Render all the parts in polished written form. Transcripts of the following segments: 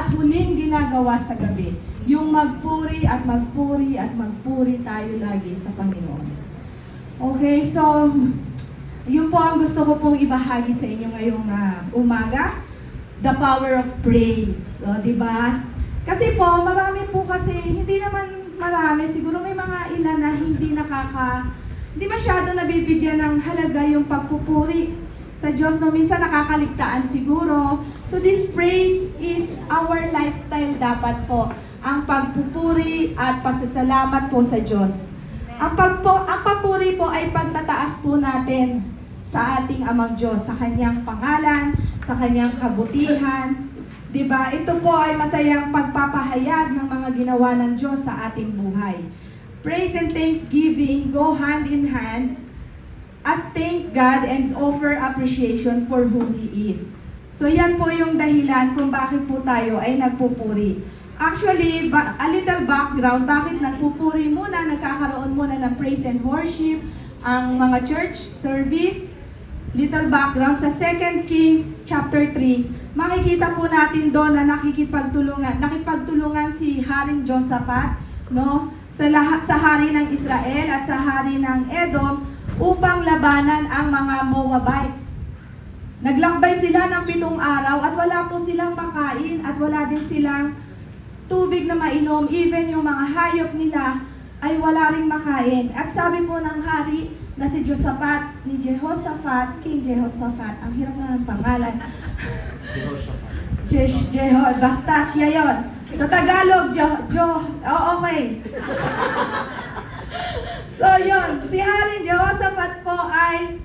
at huling ginagawa sa gabi, yung magpuri at magpuri at magpuri tayo lagi sa Panginoon. Okay, so yun po ang gusto ko pong ibahagi sa inyo ngayong umaga. The power of praise. O, di ba? Kasi po, marami po kasi, hindi naman marami, siguro may mga ilan na hindi masyado nabibigyan ng halaga yung pagpupuri sa Diyos, no? Minsan nakakaligtaan siguro. So this praise is our lifestyle dapat po. Ang pagpupuri at pasasalamat po sa Diyos. Ang papuri po ay pagtataas po natin sa ating Amang Diyos, sa Kanyang pangalan, sa Kanyang kabutihan. Diba? Ito po ay masayang pagpapahayag ng mga ginawa ng Diyos sa ating buhay. Praise and thanksgiving go hand in hand as thank God and offer appreciation for who He is. So yan po yung dahilan kung bakit po tayo ay nagpupuri. Actually, a little background, bakit nagpupuri muna, nagkakaroon muna ng praise and worship, ang mga church service. Little background, sa 2 Kings chapter 3, makikita po natin doon na nakipagtulungan si Haring Josaphat, no, sa hari ng Israel at sa hari ng Edom upang labanan ang mga Moabites. Naglakbay sila ng 7 araw at wala po silang makain at wala din silang tubig na mainom. Even yung mga hayop nila ay wala ring makain. At sabi po ng hari na si King Jehoshaphat, ang hirap na ng pangalan. Basta siya yun. Sa Tagalog, okay. So yun, si Haring Jehoshaphat po ay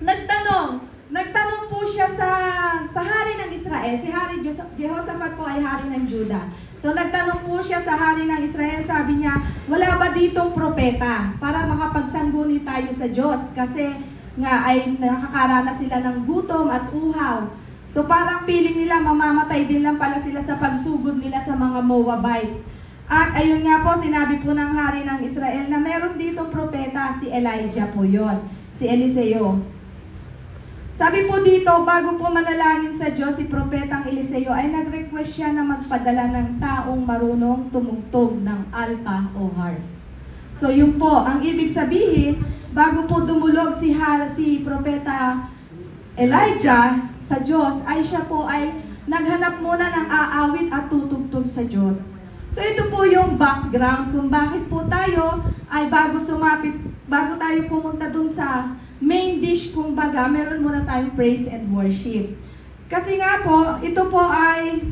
nagtanong po siya sa hari ng Israel. Si Hari Jehoshaphat po ay hari ng Juda. So nagtanong po siya sa hari ng Israel, sabi niya, wala ba ditong propeta para makapagsangguni tayo sa Diyos? Kasi nga ay nakakaranas sila ng gutom at uhaw. So parang feeling nila mamamatay din lang pala sila sa pagsugod nila sa mga Moabites. At ayun nga po, sinabi po ng hari ng Israel na meron ditong propeta, si Elijah po yon, si Eliseo. Sabi po dito, bago po manalangin sa Diyos, si Propetang Eliseo ay nag-request siya na magpadala ng taong marunong tumugtog ng alpa o harp. So yun po, ang ibig sabihin, bago po dumulog si Propeta Elijah sa Diyos, ay siya po ay naghanap muna ng aawit at tutugtog sa Diyos. So ito po yung background kung bakit po tayo ay bago tayo pumunta dun sa main dish, kumbaga, meron muna tayong praise and worship. Kasi nga po, ito po ay,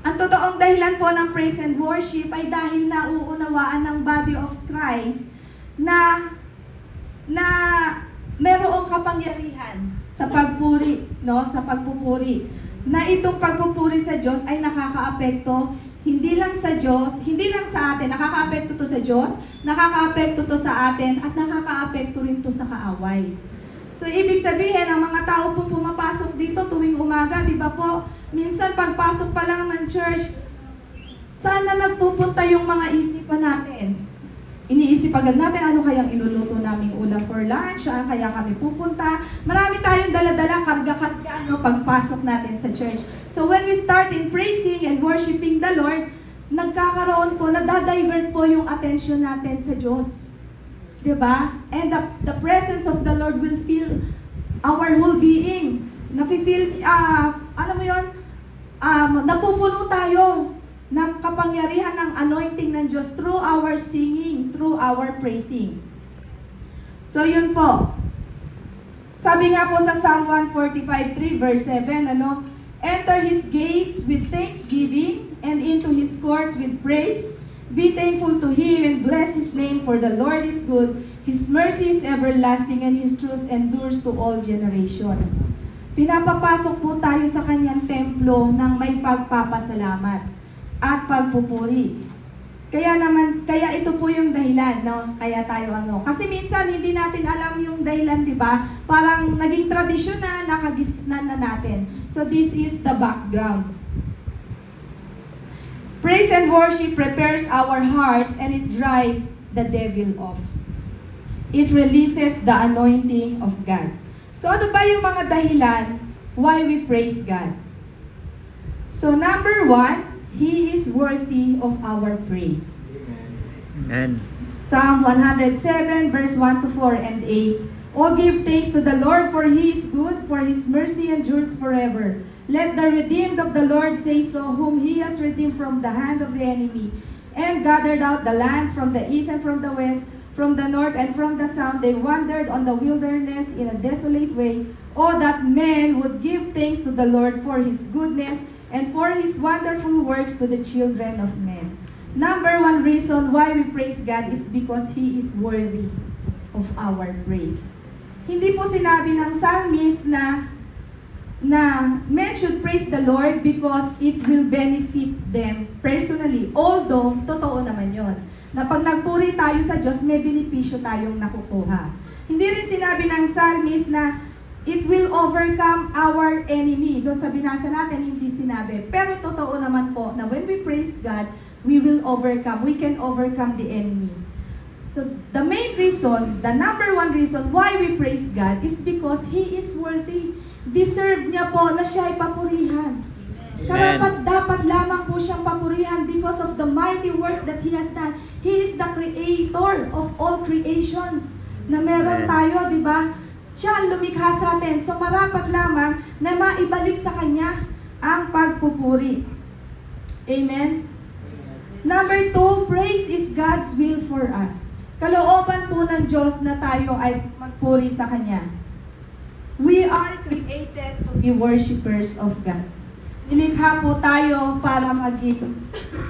ang totoong dahilan po ng praise and worship ay dahil nauunawaan ng body of Christ na merong kapangyarihan sa pagpuri, no? Sa pagpupuri. Na itong pagpupuri sa Diyos ay nakakaapekto hindi lang sa Diyos, hindi lang sa atin, nakakaapekto to sa Diyos, nakakaapekto to sa atin, at nakakaapekto rin to sa kaaway. So, ibig sabihin, ang mga tao pong pumapasok dito tuwing umaga, di ba po, minsan pagpasok pa lang ng church, saan na nagpupunta yung mga isipan natin? Iniisip agad natin, ano kayang inuluto naming ulam for lunch, saan kaya kami pupunta. Marami tayong dala-dala, karga-karga, pagpasok natin sa church. So when we start in praising and worshiping the Lord, nagkakaroon po, nadadivert po yung attention natin sa Diyos. Diba? And the presence of the Lord will fill our whole being. Nafe-feel, alam mo yun, napupuno tayo ng kapangyarihan ng anointing ng Diyos through our singing, through our praising. So yun po. Sabi nga po sa Psalm 145:3 verse 7, enter His gates with thanksgiving and into His courts with praise. Be thankful to Him and bless His name, for the Lord is good. His mercy is everlasting and His truth endures to all generation. Pinapapasok po tayo sa Kanyang templo ng may pagpapasalamat at pagpupuri. Kaya ito po yung dahilan, no? Kaya tayo Kasi minsan hindi natin alam yung dahilan, di ba? Parang naging tradisyon na, nakagisnan na natin. So this is the background. Praise and worship prepares our hearts and it drives the devil off. It releases the anointing of God. So ano ba yung mga dahilan why we praise God? So number 1, He is worthy of our praise. Amen. Psalm 107 verse 1 to 4 and 8. Oh, give thanks to the Lord, for He is good, for His mercy endures forever. Let the redeemed of the Lord say so, whom He has redeemed from the hand of the enemy, and gathered out the lands from the east and from the west, from the north and from the south. They wandered on the wilderness in a desolate way. Oh, that men would give thanks to the Lord for His goodness and for His wonderful works to the children of men. Number 1 reason why we praise God is because He is worthy of our praise. Hindi po sinabi ng psalmist na men should praise the Lord because it will benefit them personally. Although, totoo naman yon, na pag nagpuri tayo sa Diyos, may benepisyo tayong nakukuha. Hindi rin sinabi ng psalmist na it will overcome our enemy. Doon sa binasa natin, hindi sinabi. Pero totoo naman po na when we praise God, we will overcome. We can overcome the enemy. So, the main reason, the number 1 reason why we praise God is because He is worthy. Deserve niya po na siya ay papurihan. Karapat dapat lamang po siyang papurihan because of the mighty works that He has done. He is the creator of all creations na meron tayo, di ba? Siya ang lumikha sa atin. So, marapat lamang na maibalik sa Kanya ang pagpupuri. Amen? Number 2, praise is God's will for us. Kalooban po ng Diyos na tayo ay magpuri sa Kanya. We are created to be worshipers of God. Nilikha po tayo para maging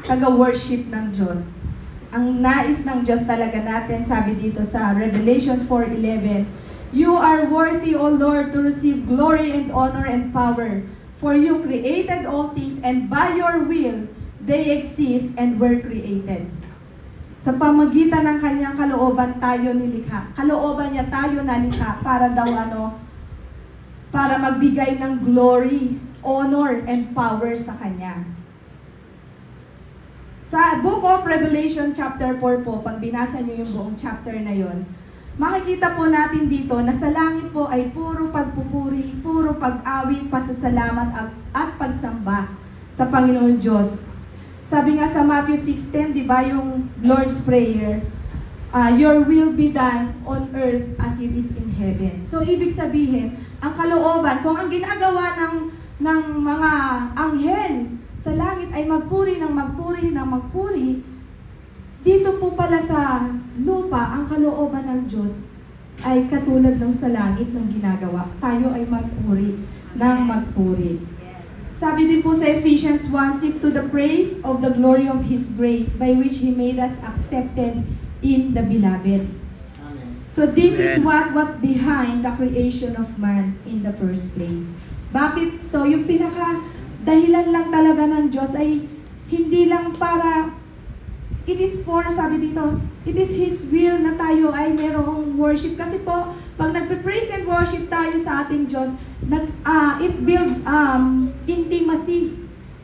taga-worship ng Diyos. Ang nais ng Diyos talaga natin, sabi dito sa Revelation 4:11, You are worthy, O Lord, to receive glory and honor and power, for you created all things, and by your will they exist and were created. Sa pamagitan ng Kanyang kalooban tayo nilikha. Kalooban niya tayo nalikha para daw para magbigay ng glory, honor, and power sa Kanya. Sa Book of Revelation chapter 4 po, pag binasa niyo yung buong chapter na yon, makikita po natin dito na sa langit po ay puro pagpupuri, puro pag-awit, pasasalamat at pagsamba sa Panginoon Diyos. Sabi nga sa Matthew 6:10, di ba, yung Lord's Prayer, your will be done on earth as it is in heaven. So, ibig sabihin, ang kalooban, kung ang ginagawa ng mga anghel sa langit ay magpuri ng magpuri, dito po pala sa lupa, ang kalooban ng Diyos ay katulad ng sa langit ng ginagawa. Tayo ay magpuri ng magpuri. Sabi din po sa Ephesians 1, seek to the praise of the glory of His grace, by which He made us accepted in the Beloved. So this is what was behind the creation of man in the first place. Bakit? So yung pinaka-dahilan lang talaga ng Diyos ay hindi lang para, it is for, sabi dito, it is His will na tayo ay merong worship. Kasi po, pag nagpe-praise and worship tayo sa ating Diyos, it builds intimacy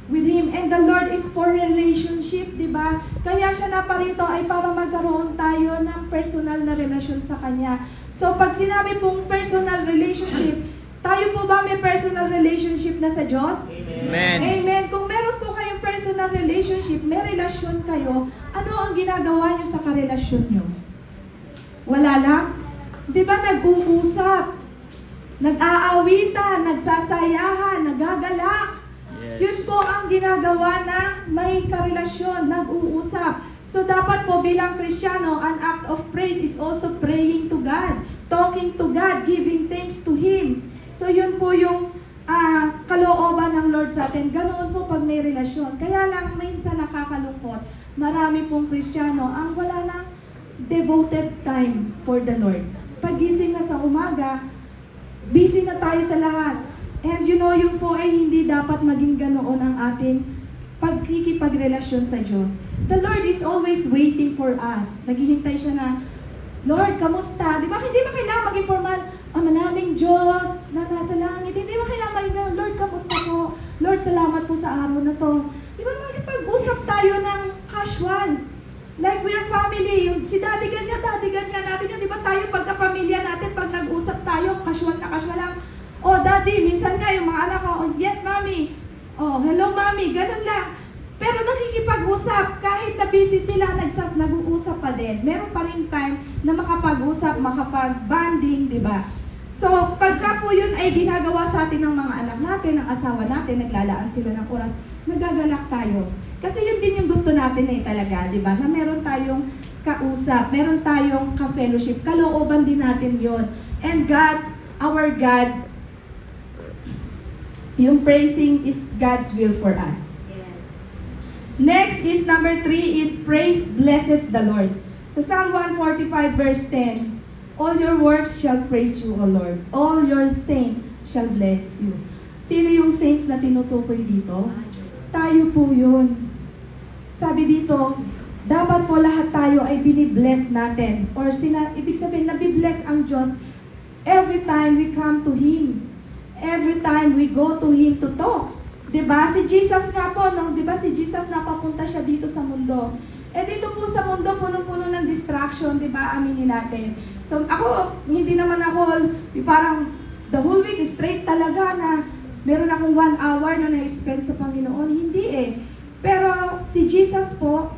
with Him. And the Lord is for relationship, di ba? Kaya siya naparito ay para magkaroon tayo ng personal na relasyon sa Kanya. So pag sinabi pong personal relationship, tayo po ba may personal relationship na sa Diyos? Amen. Amen. Kung meron po kayong personal relationship, may relasyon kayo, ano ang ginagawa niyo sa karelasyon niyo? Wala lang? Di ba nag-uusap? Nag-aawitan, nagsasayahan, nagagalak. Yes. Yun po ang ginagawa ng may karelasyon, nag-uusap. So dapat po bilang Kristiyano, an act of praise is also praying to God, talking to God, giving thanks to Him. So yun po yung kalooban ng Lord sa atin. Ganoon po pag may relasyon. Kaya lang minsan nakakalungkot, marami pong Kristiyano ang wala ng devoted time for the Lord. Pagising na sa umaga, busy na tayo sa lahat. And you know, yun po ay hindi dapat maging ganoon ang ating pagkikipagrelasyon sa Diyos. The Lord is always waiting for us. Naghihintay siya na, Lord, kamusta? Di ba hindi ba kailangan maging formal? Ama naming Diyos na nasa langit. Hindi ba kailangan maging ganoon? Lord, kamusta po? Lord, salamat po sa araw na to. Di ba makikipag-usap tayo ng casual? Like we're family. Yung si daddy ganyan natin yun. Di ba tayo pagka-pamilya natin, pag nag-usap tayo, casual na casual lang. Oh, daddy, minsan nga yung mga anak ko, yes, mommy. Oh, hello mami, ganun lang. Pero nakikipag-usap, kahit na busy sila, nag-uusap pa din. Meron pa rin time na makapag-usap, makapag-banding, di ba? So, pagka po yun ay ginagawa sa atin ng mga anak natin, ng asawa natin, naglalaan sila ng oras, nagagalak tayo. Kasi yun din yung gusto natin talaga, di ba? Na meron tayong kausap, meron tayong ka-fellowship, kalooban din natin yon. And God, our God, yung praising is God's will for us. Next is number 3 is praise blesses the Lord. Sa Psalm 145 verse 10, all your works shall praise you, O Lord. All your saints shall bless you. Sino yung saints na tinutukoy dito? Tayo po yun. Sabi dito, dapat po lahat tayo ay binibless natin. Or ibig sabihin, nabibless ang Diyos every time we come to Him. Every time we go to Him to talk. Diba? Si Jesus nga po, no? Diba si Jesus napapunta siya dito sa mundo. Eh dito po sa mundo, punong-puno ng distraction, diba? Aminin natin. So ako, hindi naman ako, parang the whole week straight talaga na meron akong 1 hour na na-spend sa Panginoon. Hindi eh. Pero si Jesus po,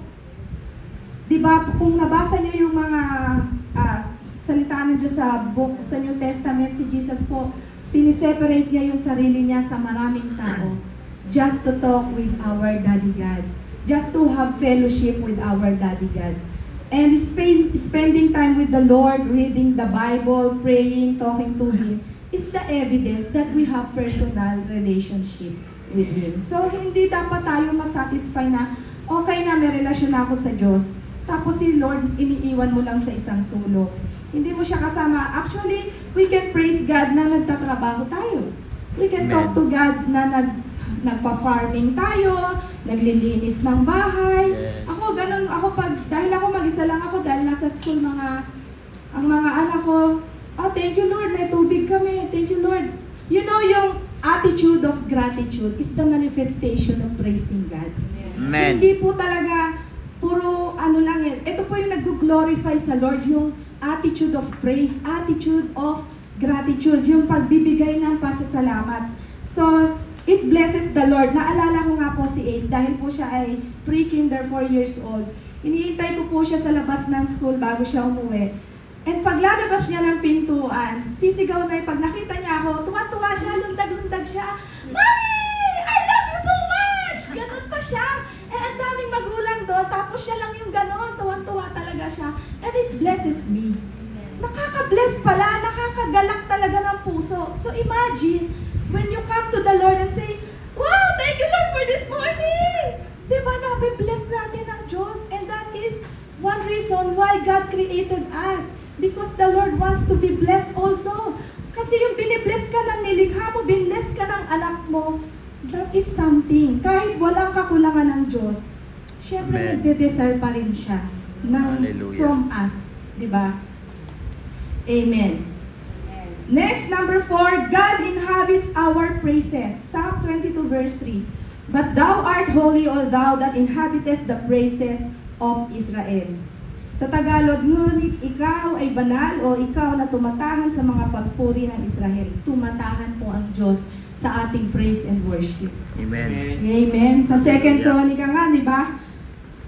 diba, kung nabasa niyo yung mga salita ng Diyos sa book, sa New Testament, si Jesus po, siniseparate niya yung sarili niya sa maraming tao. Just to talk with our Daddy God. Just to have fellowship with our Daddy God. And spending time with the Lord, reading the Bible, praying, talking to Him, is the evidence that we have personal relationship with Him. So, hindi dapat tayo masatisfy na, okay na, may relasyon ako sa Diyos. Tapos si Lord, iniiwan mo lang sa isang sulok. Hindi mo siya kasama. Actually, we can praise God na nagtatrabaho tayo. We can talk to God na nagpa-farming tayo, naglilinis ng bahay. Yes. Ako, ganun, dahil ako mag-isa lang ako, dahil nasa school ang mga anak ko, thank you Lord, may tubig kami, thank you Lord. You know, yung attitude of gratitude is the manifestation of praising God. Amen. Hindi po talaga, puro lang yan. Ito po yung nag-glorify sa Lord, yung attitude of praise, attitude of gratitude, yung pagbibigay ng pasasalamat. So, it blesses the Lord. Naalala ko nga po si Ace dahil po siya ay pre-kinder, 4 years old. Iniintay ko po siya sa labas ng school bago siya umuwi. And paglalabas niya ng pintuan, sisigaw na pag nakita niya ako, tuwa-tuwa siya, lundag-lundag siya. Mommy! I love you so much! Ganon pa siya. Eh, ang daming magulang doon, tapos siya lang yung ganon, tuwa-tuwa talaga siya. And it blesses me. Nakaka-bless pala, nakakagalak talaga ng puso. So imagine, when you come to the Lord and say, wow, thank you Lord for this morning! Diba, nabibless natin ang Diyos. And that is one reason why God created us. Because the Lord wants to be blessed also. Kasi yung binibless ka ng nilikha mo, binbless ka ng anak mo, that is something. Kahit walang kakulangan ng Diyos, syempre nagde-desire pa rin siya from us. Diba? Amen. Next, number 4, God inhabits our praises. Psalm 22 verse 3. But thou art holy, O thou that inhabitest the praises of Israel. Sa Tagalog, ngunit ikaw ay banal o ikaw na tumatahan sa mga pagpuri ng Israel. Tumatahan po ang Diyos sa ating praise and worship. Amen. Amen. Sa 2 Chronica nga, di ba?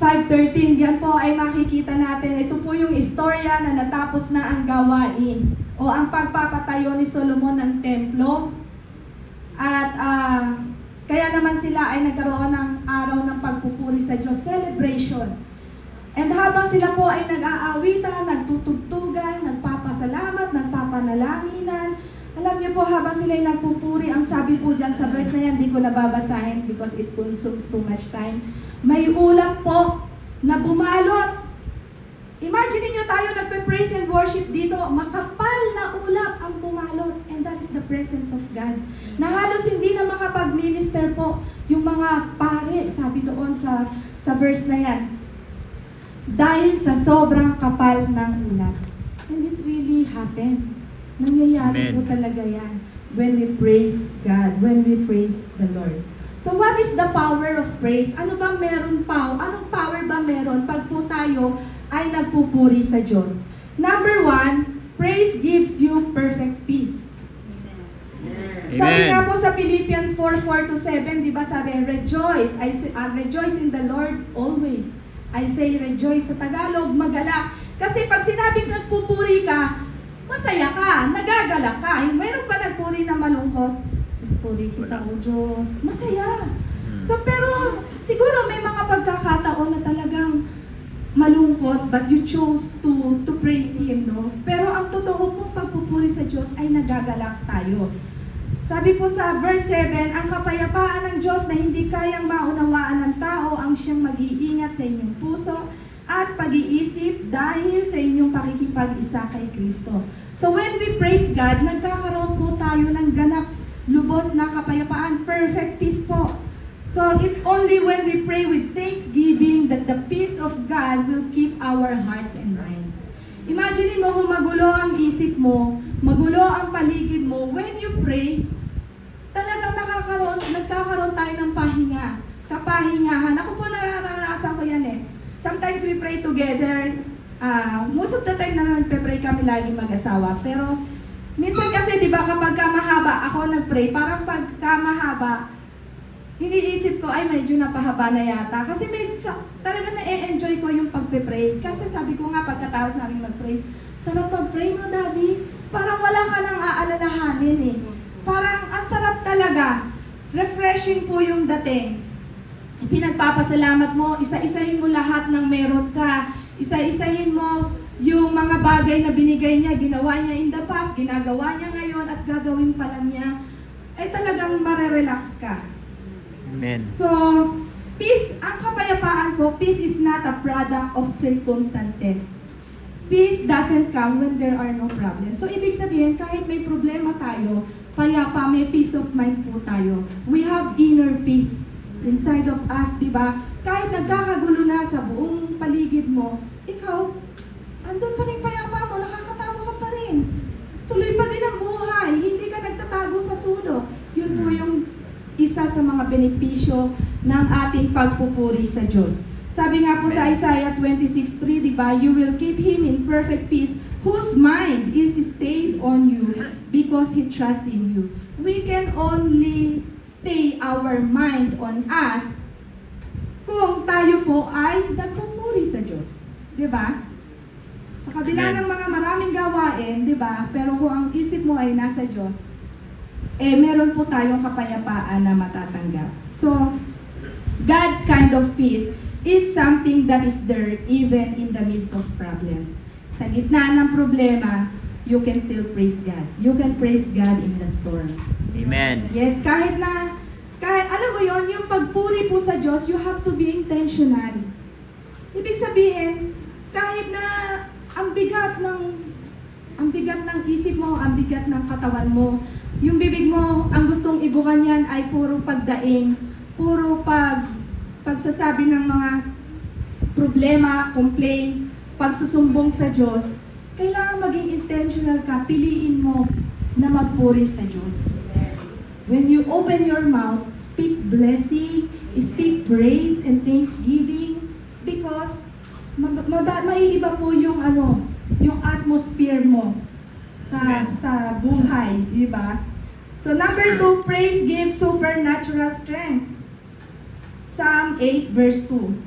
5:13, yan po ay makikita natin. Ito po yung istorya na natapos na ang gawain o ang pagpapatayo ni Solomon ng templo. At kaya naman sila ay nagkaroon ng araw ng pagpupuri sa Diyos, celebration. And habang sila po ay nag-aawitan, nagtutugtugan, nagpapasalamat, nagpapanalaginan, alam niyo po habang sila ay nagpupuri, ang sabi po dyan sa verse na yan, di ko nababasahin because it consumes too much time. May ulap po na bumalot. Imagine niyo tayo nagpe-praise and worship dito, makapal na ulap ang bumalot, and that is the presence of God. Na halos hindi na makapag-minister po yung mga pare, sabi doon sa verse na yan. Dahil sa sobrang kapal ng ulap. And it really happened. Nangyayari po talaga yan when we praise God, when we praise the Lord. So what is the power of praise? Ano bang meron pa? Anong power ba meron pag po tayo ay nagpupuri sa Diyos? Number 1, praise gives you perfect peace. Sabi Amen. nga po sa Philippians 4:4-7, di ba sabi, rejoice. Rejoice in the Lord always. I say rejoice. Sa Tagalog, magalak. Kasi pag sinabing nagpupuri ka, masaya ka, nagagalak ka. Mayroon ba nagpuri na malungkot? Puri kita, O Diyos. Masaya. So, pero siguro may mga pagkakataon na talagang malungkot, but you chose to praise Him, no? Pero ang totoo pong pagpupuri sa Diyos ay nagagalak tayo. Sabi po sa verse 7, ang kapayapaan ng Diyos na hindi kayang maunawaan ng tao ang siyang mag-iingat sa inyong puso at pag-iisip dahil sa inyong pakikipag-isa kay Kristo. So when we praise God, nagkakaroon po tayo ng ganap, lubos na kapayapaan, perfect peace po. So it's only when we pray with thanksgiving that the peace of God will keep our hearts and mind. Imagine mo kung magulo ang isip mo, magulo ang paligid mo, when you pray, talagang nagkakaroon tayo ng pahinga, kapahingahan. Ako po nararanasan ko yan eh. Sometimes we pray together, most of the time naman nagpe-pray kami lagi mag-asawa, pero minsan kasi di ba kapag mahaba ako nag-pray, parang pagka mahaba, iniisip ko, ay medyo napahaba na yata. Kasi talaga na-enjoy ko yung pagpe-pray. Kasi sabi ko nga pagkatapos namin mag-pray, sarap mag-pray no, Daddy? Parang wala ka nang aalalahanin eh. Parang ang sarap talaga. Refreshing po yung dating. Pinagpapasalamat mo, isa-isahin mo lahat ng meron ka. Isa-isahin mo yung mga bagay na binigay niya, ginawa niya in the past, ginagawa niya ngayon at gagawin pa lang niya. Ay talagang marerelax ka. Amen. So, peace, ang kapayapaan po, peace is not a product of circumstances. Peace doesn't come when there are no problems. So, ibig sabihin, kahit may problema tayo, payapa, may peace of mind po tayo. We have inner peace inside of us, di ba? Kahit nagkakagulo na sa buong paligid mo, ikaw, andun pa rin payapa mo, nakakatawa ka pa rin. Tuloy pa din ang buhay, hindi ka nagtatago sa sulok. Yun po yung isa sa mga benepisyo ng ating pagpupuri sa Diyos. Sabi nga po sa Isaiah 26:3, di ba, you will keep him in perfect peace whose mind is stayed on you because he trusts in you. We can only stay our mind on us kung tayo po ay nagpupuri sa Diyos. Di ba? Sa kabila ng mga maraming gawain, di ba, pero kung ang isip mo ay nasa Diyos, meron po tayong kapayapaan na matatanggap. So, God's kind of peace is something that is there even in the midst of problems. Sa gitna ng problema, you can still praise God. You can praise God in the storm. Amen. Yes, kahit alam mo yon, yung pagpuri po sa Diyos, you have to be intentional. Ibig sabihin, kahit na ang bigat ng isip mo, ang bigat ng katawan mo, yung bibig mo, ang gustong ibukan yan ay puro pagdaing, puro pagsasabi ng mga problema, complaint, pagsusumbong sa Diyos. Kailangan maging intentional ka, piliin mo na magpuri sa Diyos. When you open your mouth, speak blessing, speak praise and thanksgiving, because maiiba po yung yung atmosphere mo sa buhay, di ba? So number 2, praise gives supernatural strength. Psalm 8 verse 2.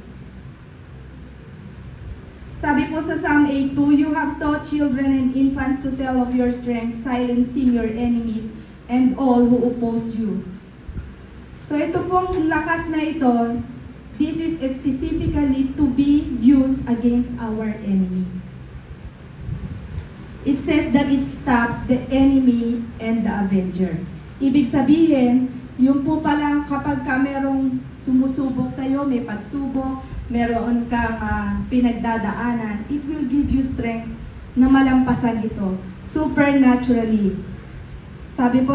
Sabi po sa Psalm 8:2, you have taught children and infants to tell of your strength, silencing your enemies and all who oppose you. So ito pong lakas na ito, this is specifically to be used against our enemy. It says that it stops the enemy and the avenger. Ibig sabihin, yung po palang kapag ka merong sumusubok sa'yo, may pagsubok, meron kang pinagdadaanan, it will give you strength na malampasan ito, supernaturally. Sabi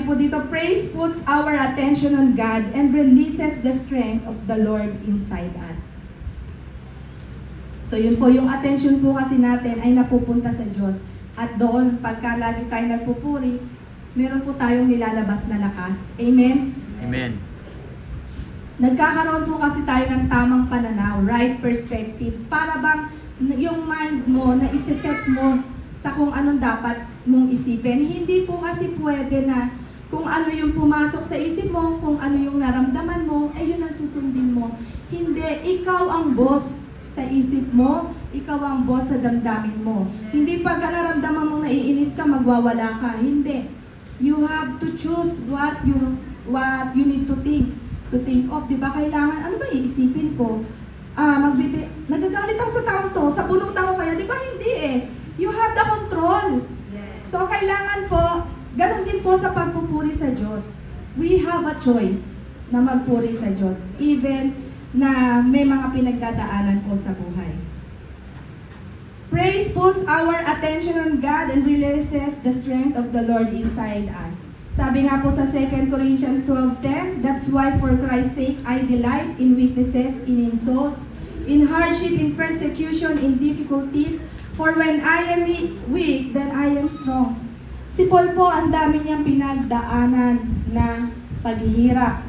po dito, praise puts our attention on God and releases the strength of the Lord inside us. So yun po, yung attention po kasi natin ay napupunta sa Diyos. At doon, pagka lagi tayo nagpupuri, meron po tayong nilalabas na lakas. Amen? Amen. Nagkakaroon po kasi tayo ng tamang pananaw, right perspective, para bang yung mind mo na isiset mo sa kung anong dapat mong isipin. Hindi po kasi pwede na Kung ano yung pumasok sa isip mo, kung ano yung naramdaman mo, ay yun ang susundin mo. Hindi, ikaw ang boss sa isip mo, ikaw ang boss sa damdamin mo. Hindi pag naramdaman mong naiinis ka, magwawala ka. Hindi. You have to choose what you need to think of. Diba? Kailangan, ano ba iisipin ko? Nagagalit ako sa taong to, sa bunutan ko kaya, di ba? Hindi eh. You have the control. So, kailangan po, ganun din po sa pagpupuri sa Diyos. We have a choice na magpuri sa Diyos, even na may mga pinagdadaanan po sa buhay. Praise puts our attention on God and releases the strength of the Lord inside us. Sabi nga po sa 2 Corinthians 12:10, that's why for Christ's sake I delight in weaknesses, in insults, in hardship, in persecution, in difficulties, for when I am weak, then I am strong. Si Paul po, ang dami niyang pinagdaanan na paghihirap.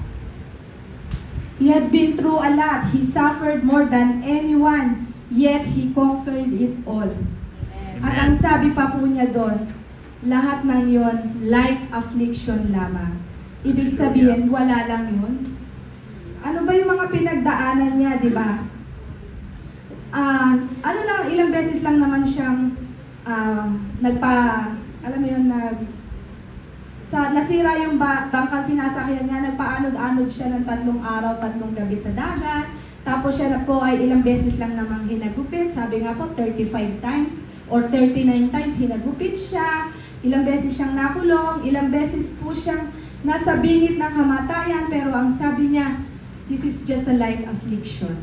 He had been through a lot. He suffered more than anyone, yet he conquered it all. At ang sabi pa po niya doon, lahat ng yon light affliction lamang. Ibig sabihin, wala lang yun. Ano ba yung mga pinagdaanan niya, di ba? Ilang beses lang naman siyang nasira yung bangkang sinasakyan niya, nagpaanod-anod siya ng 3 araw, 3 gabi sa dagat. Tapos siya na po ay ilang beses lang namang hinagupit. Sabi nga po, 35 times or 39 times hinagupit siya. Ilang beses siyang nakulong, ilang beses po siyang nasa bingit ng kamatayan, pero ang sabi niya, this is just a light affliction.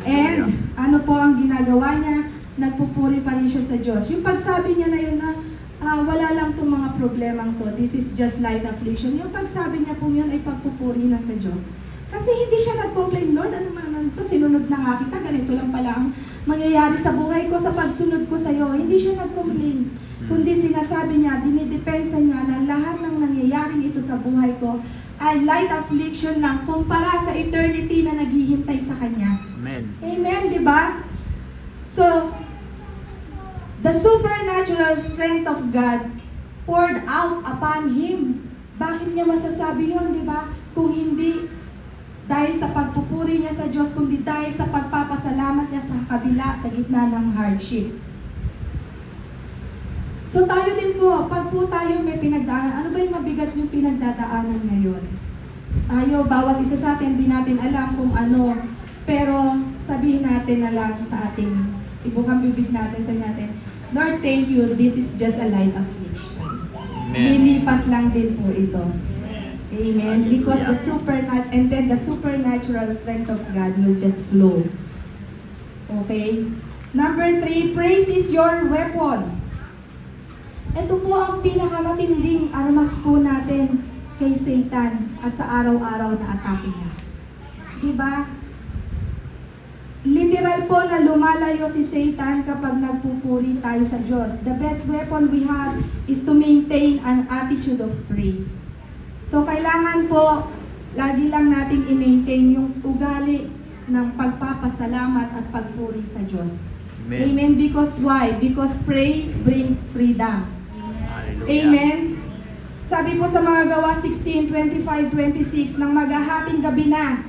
And ano po ang ginagawa niya? Nagpupuri pa rin siya sa Diyos. Yung pagsabi niya na yun na, wala lang itong mga problemang to, this is just light affliction. Yung pagsabi niya po yun ay pagpupuri na sa Diyos. Kasi hindi siya nag-complain, Lord, ano man to, sinunod na nga kita, ganito lang pala ang mangyayari sa buhay ko sa pagsunod ko sa iyo. Hindi siya nag-complain. Kundi sinasabi niya, dinidepensa niya na lahat ng nangyayaring ito sa buhay ko ay light affliction lang kumpara sa eternity na naghihintay sa Kanya. Amen. Amen, di ba? So, the supernatural strength of God poured out upon Him. Bakit niya masasabi yun, di ba? Kung hindi dahil sa pagpupuri niya sa Diyos, kundi dahil sa pagpapasalamat niya sa kabila, sa gitna ng hardship. So tayo din po, pag po tayo may pinagdaanan, ano ba yung mabigat yung pinagdadaanan ngayon? Tayo, bawat isa sa atin, di natin alam kung ano, pero sabihin natin na lang sa ating, ibukang bibig natin, sabihin natin, Lord, thank you, this is just a light affliction. Amen. Lilipas lang din po ito. Amen. Because the supernatural strength of God will just flow. Okay? Number 3, praise is your weapon. Ito po ang pinakamatinding armas po natin kay Satan at sa araw-araw na atake niya. Diba? Literal po na lumalayo si Satan kapag nagpupuri tayo sa Diyos. The best weapon we have is to maintain an attitude of praise. So kailangan po, lagi lang nating i-maintain yung ugali ng pagpapasalamat at pagpuri sa Diyos. Amen. Amen. Because why? Because praise brings freedom. Hallelujah. Amen. Sabi po sa mga Gawa 16:25-26, nang maghahating gabi na,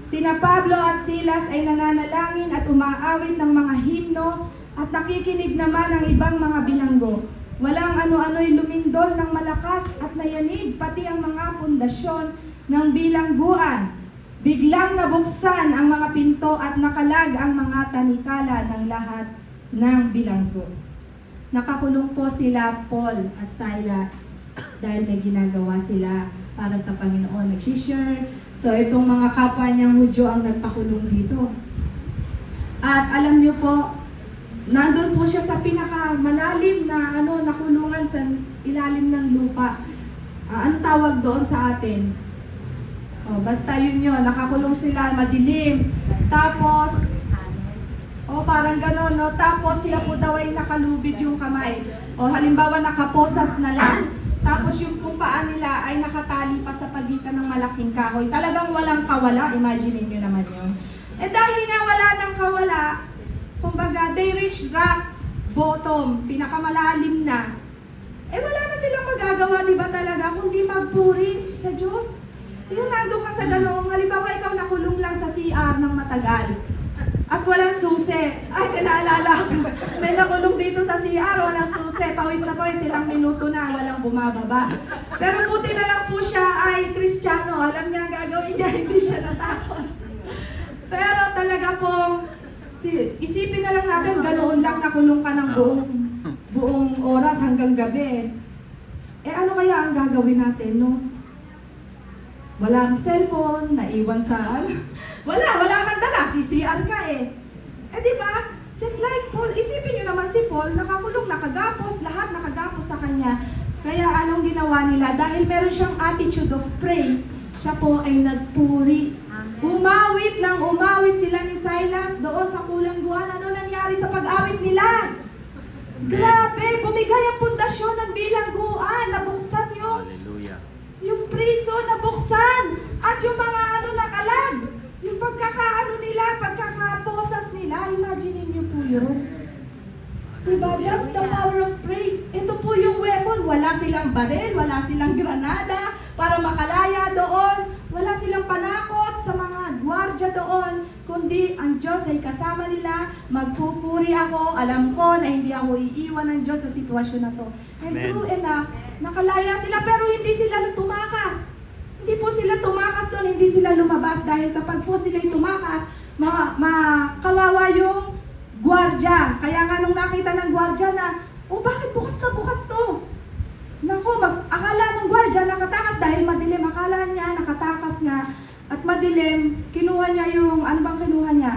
sina Pablo at Silas ay nananalangin at umaawit ng mga himno at nakikinig naman ng ibang mga binanggo. Walang ano-ano'y lumindol ng malakas at nayanig pati ang mga pundasyon ng bilangguan. Biglang nabuksan ang mga pinto at nakalag ang mga tanikala ng lahat ng bilanggo. Nakakulong po sila Paul at Silas dahil may ginagawa sila para sa Panginoon. Nagsishare. So itong mga kapwa niyang Hudyo ang nagpakulong dito. At alam niyo po, nandun po siya sa pinakamalalim na nakulungan sa ilalim ng lupa. Ano tawag doon sa atin? Basta yun, nakakulong sila, madilim. Tapos, parang gano'n, no? Tapos sila po daw ay nakalubid yung kamay. Halimbawa, nakaposas na lang. Tapos yung pong paa nila ay nakatali pa sa pagitan ng malaking kahoy. Talagang walang kawala, imagine nyo naman yun. Dahil nga wala nang kawala, kumbaga, they reached rock bottom, pinakamalalim na. Wala na silang magagawa, di ba talaga, kundi magpuri sa Diyos. Yung nandun ka sa ganoong, halimbawa ikaw nakulong lang sa CR ng matagal. At walang susi. Ay, naalala ko. May nakulong dito sa CR, walang susi. Pawis na pawis, ilang minuto na, walang bumababa. Pero buti na lang po siya ay Kristiyano. Alam niya ang gagawin niya, hindi siya natakot. Pero talaga pong, isipin na lang natin, ganoon lang nakulong ka ng buong oras hanggang gabi. Eh ano kaya ang gagawin natin, no? Walang cellphone, naiwan sa wala kang dala, CCR ka eh. Eh di ba? Just like Paul, isipin niyo naman si Paul, nakakulong, nakagapos, lahat nakagapos sa kanya. Kaya anong ginawa nila? Dahil meron siyang attitude of praise, siya po ay nagpuri. Umawit ng umawit sila ni Silas doon sa kulangguan. Ano nangyari sa pag-awit nila? Grabe, bumigay ang pundasyon ng bilangguan, nabuksan Hallelujah. yung priso nabuksan at yung mga nakalag, yung pagkakaposas nila, imagine niyo po yun. Diba? That's the power of praise. Ito po yung weapon. Wala silang baril, wala silang granada para makalaya doon. Wala silang panakot sa mga gwardya doon. Kundi ang Diyos ay kasama nila. Magpupuri ako. Alam ko na hindi ako iiwan ng Diyos sa sitwasyon na to. And Amen. true enough, nakalaya sila pero hindi sila tumakas. Hindi po sila tumakas doon, hindi sila lumabas dahil kapag po sila tumakas, kawawa yung gwardya. Kaya nga nung nakita ng gwardya na, oh bakit bukas na bukas to? Nako, akala ng gwardya nakatakas dahil madilim. Akala niya nakatakas nga at madilim, kinuha niya yung, ano bang kinuha niya?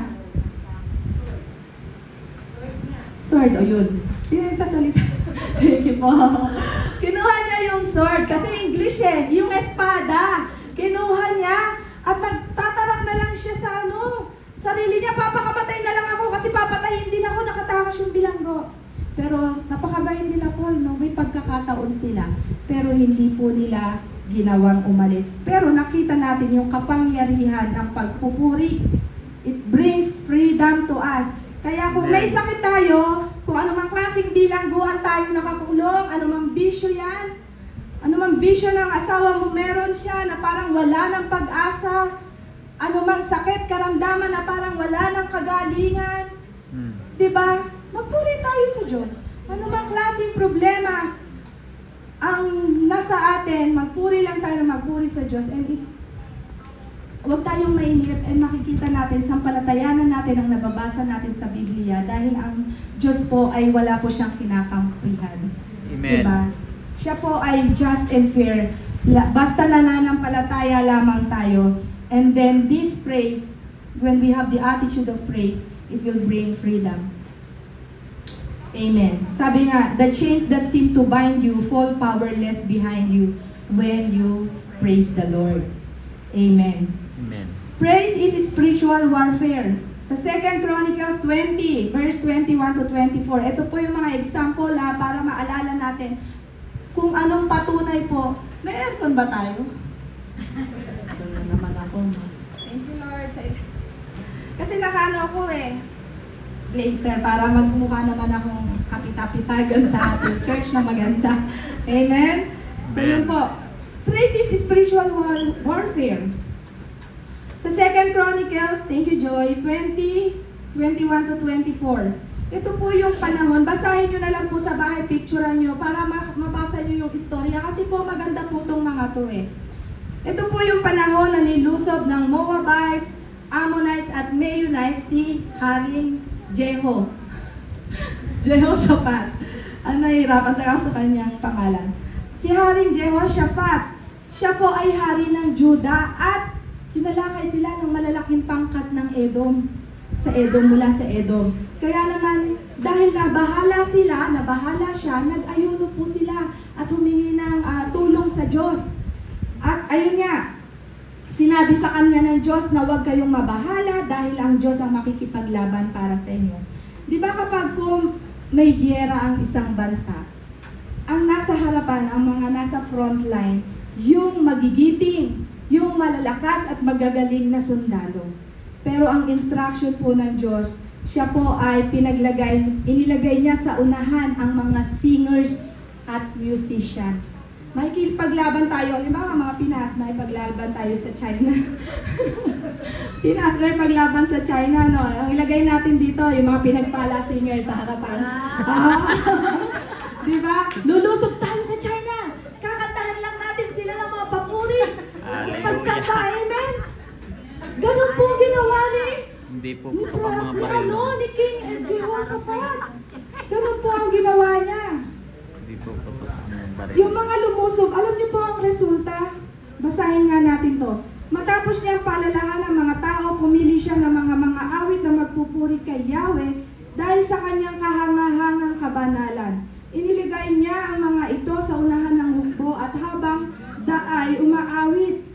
Sword, o yun. Sino yung sasalita? Thank you po. Kinuha niya yung sword, kasi English eh, yung espada. Kinuha niya at nagtatarak na lang siya sa sarili niya, papakamatay na lang ako kasi papatayin din ako, nakatakas yung bilanggo. Pero napakabayin nila Paul, no? May pagkakataon sila, pero hindi po nila ginawang umalis. Pero nakita natin yung kapangyarihan ng pagpupuri. It brings freedom to us. Kaya kung may sakit tayo, kung anumang klaseng bilangguan tayo nakakulong, anumang bisyo yan, anumang bisyo ng asawa mo meron siya na parang wala ng pag-asa, anumang sakit, karamdaman na parang wala ng kagalingan, diba? Magpuri tayo sa Diyos. Anumang klaseng problema ang nasa atin, magpuri lang tayo na magpuri sa Diyos. And huwag tayong mainip and makikita natin, sampalatayanan natin ang nababasa natin sa Biblia dahil ang Diyos po ay wala po siyang kinakampihan. Amen. Diba? Siya po ay just and fair. Basta nananampalataya lamang tayo. And then this praise, when we have the attitude of praise, it will bring freedom. Amen. Sabi nga, the chains that seem to bind you fall powerless behind you when you praise the Lord. Amen. Amen. Praise is spiritual warfare. Sa 2 Chronicles 20, verse 21 to 24, ito po yung mga example para maalala natin kung anong patunay po. May aircon ba tayo? Ito na naman ako. Thank you, Lord. Kasi nakano ako blazer para magmukha naman akong kapitapitagan sa ating church na maganda. Amen? So yun po. Praise is spiritual warfare. Sa 2 Chronicles, thank you Joy, 20:21 to 24. Ito po yung panahon, basahin nyo na lang po sa bahay, picturean nyo para mabasa nyo yung istorya kasi po maganda po itong mga to Ito po yung panahon na nilusob ng Moabites, Ammonites at Meunites si Haring Jeho. Jehoshaphat. Nahihirapan tayo sa kanyang pangalan. Si Haring Jehoshaphat, siya po ay hari ng Juda at sinalakay sila ng malalaking pangkat ng Edom. Mula sa Edom. Kaya naman, dahil nabahala siya, nag-ayuno po sila at humingi ng tulong sa Diyos. At ayun nga, sinabi sa kanya ng Diyos na huwag kayong mabahala dahil ang Diyos ang makikipaglaban para sa inyo. Di ba kapag kung may giyera ang isang bansa, ang nasa harapan, ang mga nasa front line, yung magigiting, yung malalakas at magagaling na sundalo. Pero ang instruction po ng Diyos, siya po ay inilagay niya sa unahan ang mga singers at musician. Makikipaglaban tayo, halimbawa mga Pinas, may paglaban tayo sa China. Pinas, may paglaban sa China, no? Ang ilagay natin dito, yung mga pinagpala singer sa harapan. Di ba? Lulusob tayo sa China. Kakantahan lang natin sila ng mga papuri. Pagsamba, amen? Ganun po ang ginawa Hindi po ni, po ang mga baril. ni King Jehoshaphat. Ganun po ang ginawa niya. Hindi po po ang baril. Yung mga lumusob, alam niyo po ang resulta? Basahin nga natin to. Matapos niyang paalalahan ng mga tao, pumili siya ng mga awit na magpupuri kay Yahweh dahil sa kanyang kahangahangang kabanalan. Iniligay niya ang mga ito sa unahan ng hukbo at habang daay umaawit.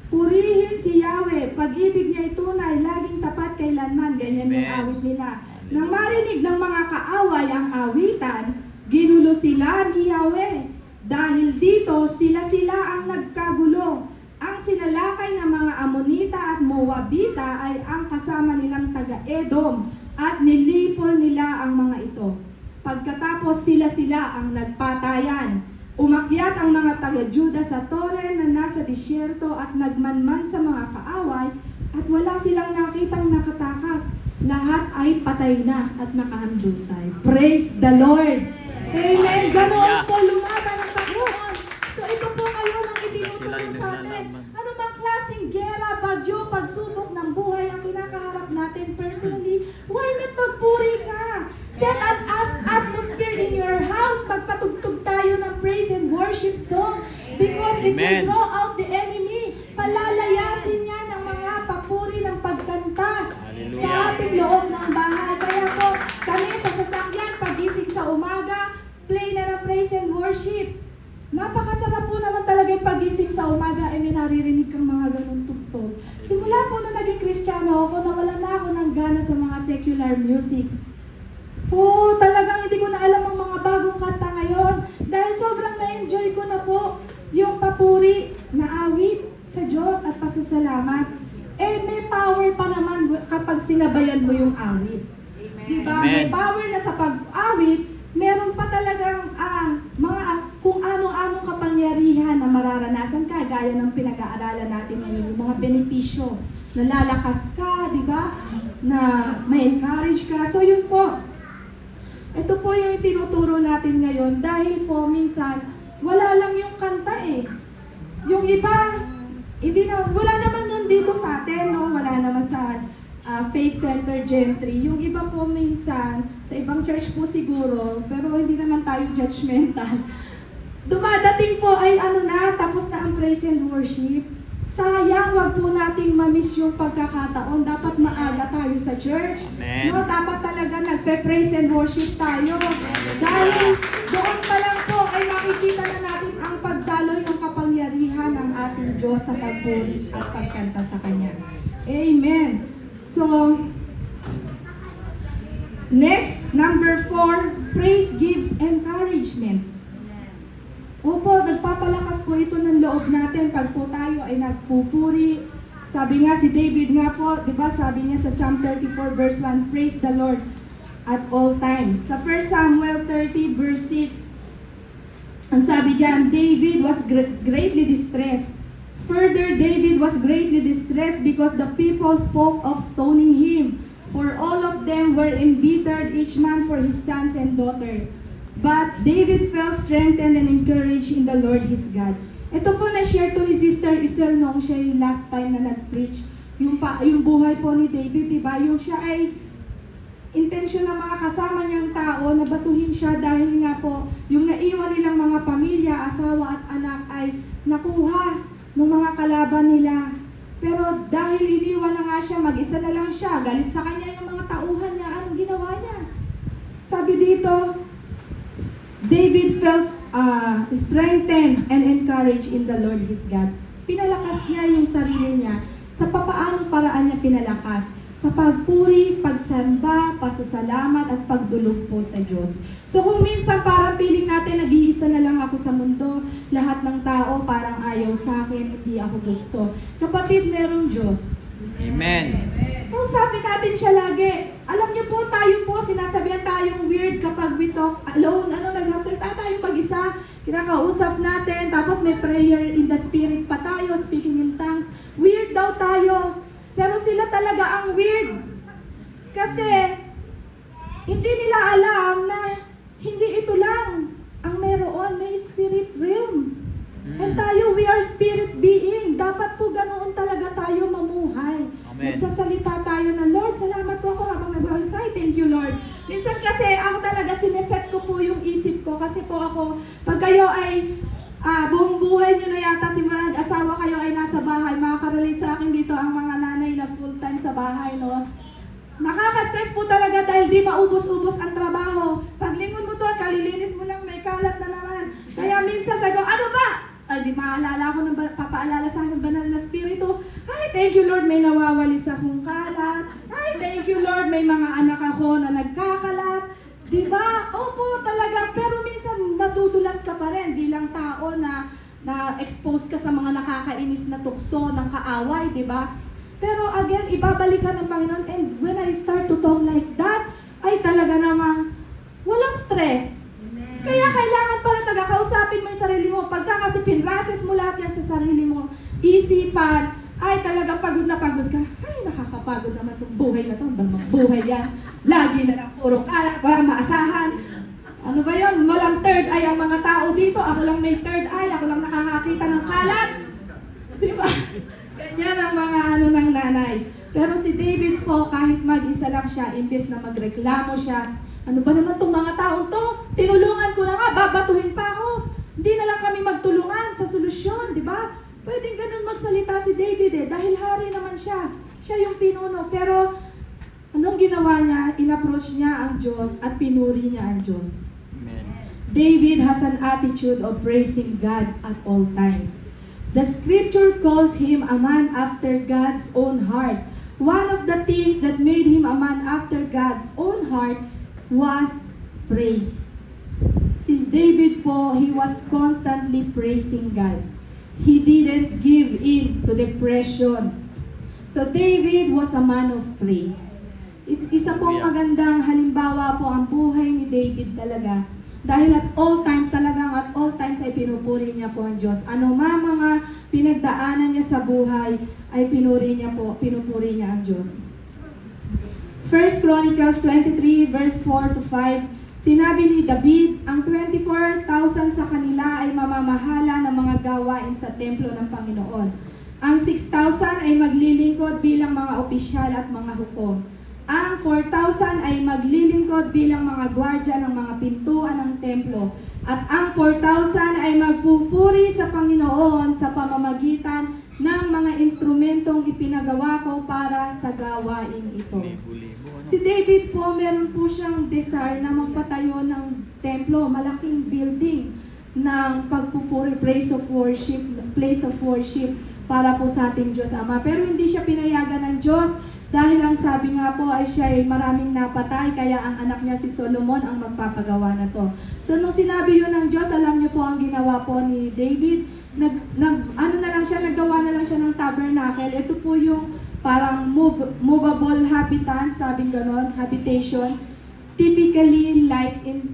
Purihin si Yahweh, pag-ibig niya tunay, laging tapat kailanman. Ganyan yung Amen. awit nila. Nang marinig ng mga kaaway ang awitan, ginulo sila ni Yahweh. Dahil dito, sila ang nagkagulo. Ang sinalakay ng mga Amonita at Moabita ay ang kasama nilang taga-Edom at nilipol nila ang mga ito. Pagkatapos sila ang nagpatayan. Umakyat ang mga taga-Juda sa tore na nasa disyerto at nagmanman sa mga kaaway at wala silang nakitang nakatakas. Lahat ay patay na at nakahandusay. Praise the Lord! Amen! Ganoon po lumaban ang Panginoon. So ito po ngayon ang itinuturo sa atin. Ano mang klaseng gera, bagyo, pagsubok ng buhay ang kinakaharap natin personally, why not magpuri ka? Set an atmosphere in your house. Magpatugtog tayo ng praise and worship song because it will Amen. draw out the enemy. Palalayasin niya ng mga papuri ng pagkanta Hallelujah. sa ating loob ng bahay. Kaya po, kami sa sasakyan, pagising sa umaga, play na ng praise and worship. Napakasarap po naman talaga yung pagising sa umaga ay may naririnig kang mga ganun tugtog. Simula po na naging Kristiyano ako, nawalan na ako ng gana sa mga secular music. Oh, talagang hindi ko na alam ang mga bagong kanta ngayon dahil sobrang na-enjoy ko na po yung papuri na awit sa Diyos at pasasalamat. Eh, may power pa naman kapag sinabayan mo yung awit. Diba? Amen. May power na sa pag-awit, meron pa talagang mga kung ano-anong kapangyarihan na mararanasan ka, gaya ng pinag-aaralan natin ngayon, yung mga benepisyo, nalalakas ka, di ba? Na may encourage ka. So yun po. Ito po yung tinuturo natin ngayon dahil po minsan wala lang yung kanta eh. Yung iba, wala naman nun dito sa atin, no? Wala naman sa Faith Center Gentry. Yung iba po minsan, sa ibang church po siguro, pero hindi naman tayo judgmental. Dumadating po ay tapos na ang praise and worship. Sayang, wag po nating mamiss yung pagkakataon. Dapat maaga tayo sa church. Amen. No, dapat talaga nagpe-praise and worship tayo. Dahil doon pa lang po ay makikita na natin ang pagdaloy ng kapangyarihan ng ating Diyos sa pagpuri at pagkanta sa Kanya. Amen. So, next, number 4, praise gives encouragement. Opo, nagpapalakas po ito ng loob natin pag po tayo ay nagpupuri. Sabi nga si David nga po, di ba sabi niya sa Psalm 34 verse 1, praise the Lord at all times. Sa 1 Samuel 30 verse 6, ang sabi diyan, David was greatly distressed. Further, David was greatly distressed because the people spoke of stoning him, for all of them were embittered, each man for his sons and daughter. But David felt strengthened and encouraged in the Lord his God. Ito po na-share to ni Sister Isel noong siya yung last time na nag-preach. Yung buhay po ni David, diba? Yung siya ay intensyon ng mga kasama niyang tao na batuhin siya dahil nga po yung naiwan nilang mga pamilya, asawa at anak ay nakuha ng mga kalaban nila. Pero dahil iniwan na nga siya, mag-isa na lang siya, galit sa kanya yung mga tauhan niya, anong ginawa niya? Sabi dito, David felt strengthened and encouraged in the Lord his God. Pinalakas niya yung sarili niya sa papaanong paraan niya pinalakas. Sa pagpuri, pagsamba, pasasalamat at pagdulog po sa Diyos. So kung minsan parang feeling natin nag-iisa na lang ako sa mundo, lahat ng tao parang ayaw sa akin, hindi ako gusto. Kapatid, merong Diyos. Amen. Kausapin natin siya lagi. Alam niyo po, tayo po, sinasabihan tayong weird kapag we talk alone. Naghasalita tayong mag-isa. kinakausap natin, tapos may prayer in the spirit pa tayo, speaking in tongues. Weird daw tayo. Pero sila talaga ang weird. Kasi, hindi nila alam na hindi ito lang ang meron, may spirit realm. And tayo, we are spirit being. Dapat po ganoon talaga tayo mamuhay. Amen. Nagsasalita tayo na, Lord, salamat po ako habang nagbawal sa thank you, Lord. Minsan kasi ako talaga sineset ko po yung isip ko kasi po ako, pag kayo ay buong buhay nyo na yata si mag-asawa kayo ay nasa bahay, makaka-relate sa akin dito ang mga nanay na full-time sa bahay, no? Nakaka-stress po talaga dahil di maubos-ubos ang trabaho. Paglingon mo doon, kalilinis mo lang, may kalat na naman. Kaya minsan sabi ko, ano ba? Ay, di maalala ko ng papaalala sa akin ng banal na spirito. Ay, thank you Lord, may nawawalis akong kalat. Ay, thank you Lord, may mga anak ako na nagkakalat. Diba? Opo, talaga. Pero minsan natutulas ka pa rin bilang tao na na-expose ka sa mga nakakainis na tukso ng kaaway, diba? Pero again, ibabalik ka ng Panginoon. And when I start to talk like that, ay talaga namang walang stress. Kaya kailangan pala kausapin mo yung sarili mo. Pagka kasi pinrases mo lahat yan sa sarili mo, isipan, ay talagang pagod na pagod ka. Ay, nakakapagod naman itong buhay na ito. Ang buhay yan. Lagi na lang puro kalat, para maasahan. Ano ba yun? Walang third eye ang mga tao dito. Ako lang may third eye. Ako lang nakakakita ng kalat. Di ba? Ganyan ang mga ng nanay. Pero si David po, kahit mag-isa lang siya, imbes na magreklamo siya, ano ba naman itong mga taong to? Tinulungan ko na nga, babatuhin pa ako. Hindi na lang kami magtulungan sa solusyon, di ba? Pwedeng ganun magsalita si David dahil hari naman siya. Siya yung pinuno. Pero anong ginawa niya? In-approach niya ang Diyos at pinuri niya ang Diyos. Amen. David has an attitude of praising God at all times. The scripture calls him a man after God's own heart. One of the things that made him a man after God's own heart was praise. Si David po, he was constantly praising God. He didn't give in to depression. So David was a man of praise. Isa pong magandang halimbawa po ang buhay ni David talaga. Dahil at all times ay pinupuri niya po ang Diyos. Ano mga pinagdaanan niya sa buhay ay pinupuri niya ang Diyos. 1 Chronicles 23 verse 4 to 5, sinabi ni David, ang 24,000 sa kanila ay mamamahala ng mga gawain sa templo ng Panginoon. Ang 6,000 ay maglilingkod bilang mga opisyal at mga hukom. Ang 4,000 ay maglilingkod bilang mga gwardya ng mga pintuan ng templo. At ang 4,000 ay magpupuri sa Panginoon sa pamamagitan ng mga instrumentong ipinagawa ko para sa gawain ito. Libo-libo, ano? Si David po, meron po siyang desire na magpatayo ng templo, malaking building ng pagpupuri, place of worship para po sa ating Diyos Ama. Pero hindi siya pinayagan ng Diyos dahil ang sabi nga po ay siya ay maraming napatay, kaya ang anak niya si Solomon ang magpapagawa na to. So nung sinabi yun ng Diyos, alam niyo po ang ginawa po ni David, naggawa na lang siya ng tabernacle. Ito po yung parang movable habitat, sabing ganon, habitation. Typically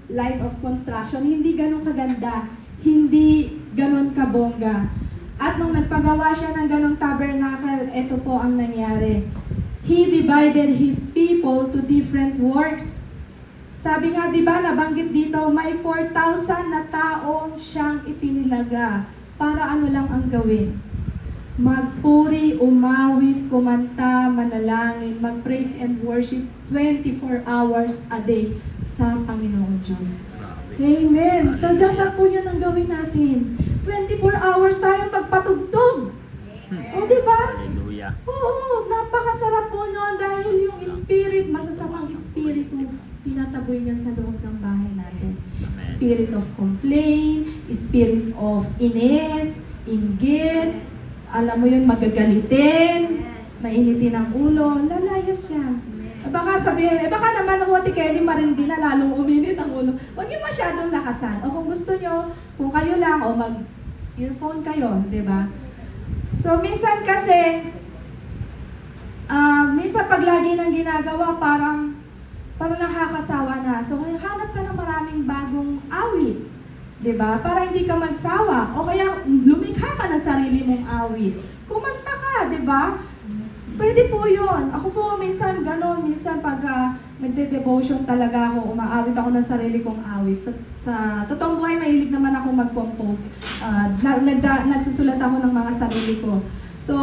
light of construction, hindi ganon kaganda, hindi ganon kabongga. At nung nagpagawa siya ng ganong tabernacle, ito po ang nangyari. He divided his people to different works. Sabi nga, di ba, nabanggit dito, may 4,000 na taong siyang itinilaga. Para ano lang ang gawin? Magpuri, umawit, kumanta, manalangin, mag-praise and worship 24 hours a day sa Panginoon Diyos. Amen. So, dapat po yun ang gawin natin. 24 hours tayong magpatugtog. O, di ba? Hallelujah. Oo, napakasarap po noon dahil yung spirit, masasamang espiritu, tinataboy niyan sa loob ng bahay natin. Spirit of complaint, spirit of inis, inggit, alam mo yun, magagalitin, mainitin ang ulo, lalayas yan. Baka sabihin, baka naman ang Ate Kelly marindi na lalong uminit ang ulo. Huwag niyo masyadong lakasan. O kung gusto niyo, kung kayo lang, o mag-earphone kayo, di ba? So, minsan kasi, minsan pag lagi nang ginagawa, parang nakakasawa na. So, hanap ka ng maraming bagong awit. 'Di ba? Para hindi ka magsawa. O kaya lumikha ka ng sarili mong awit. Kumanta ka, 'di ba? Pwede po yun. Ako po minsan ganon. Minsan pag nagde-devotion talaga ako, umaawit ako ng sarili kong awit. Sa totoong buhay, mahilig naman ako mag-compose. Nagsusulat ako ng mga sarili ko. So,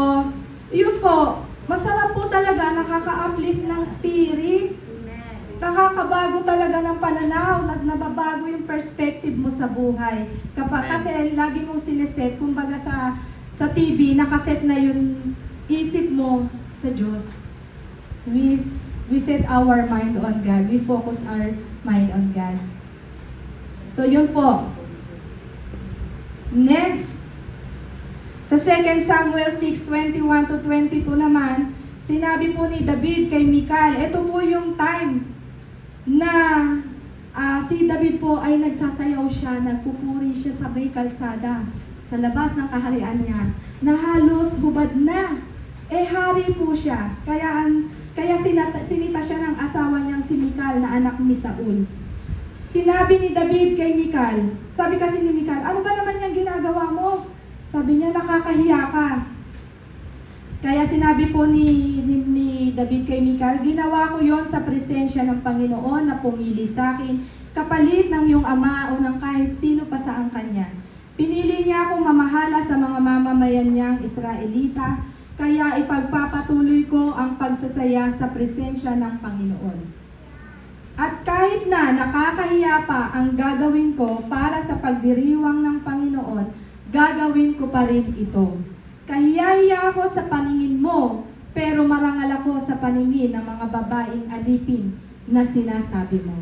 yun po. Masarap po talaga, nakaka-uplift ng spirit. Nakakabago talaga ng pananaw, nababago yung perspective mo sa buhay. Kasi lagi mong sineset, kumbaga sa TV, nakaset na yung isip mo sa Diyos. We set our mind on God. We focus our mind on God. So yun po. Next, sa 2 Samuel 6:21 to 22 naman, sinabi po ni David kay Michal, ito po yung time na si David po ay nagsasayaw siya, nagpupuri siya sa may kalsada, sa labas ng kaharian niya, na halos hubad na. Hari po siya. Kaya sinita siya ng asawa niyang si Michal na anak ni Saul. Sinabi ni David kay Michal, sabi kasi ni Michal, ano ba naman yung ginagawa mo? Sabi niya, nakakahiya ka. Kaya sinabi po ni David kay Michal, ginawa ko yon sa presensya ng Panginoon na pumili sa akin, kapalit ng iyong ama o ng kahit sino pa sa ang kanya. Pinili niya akong mamahala sa mga mamamayan niyang Israelita, kaya ipagpapatuloy ko ang pagsasaya sa presensya ng Panginoon. At kahit na nakakahiya pa ang gagawin ko para sa pagdiriwang ng Panginoon, gagawin ko pa rin ito. Kahiya-hiya ako sa paningin mo, pero marangal ako sa paningin ng mga babaeng alipin na sinasabi mo.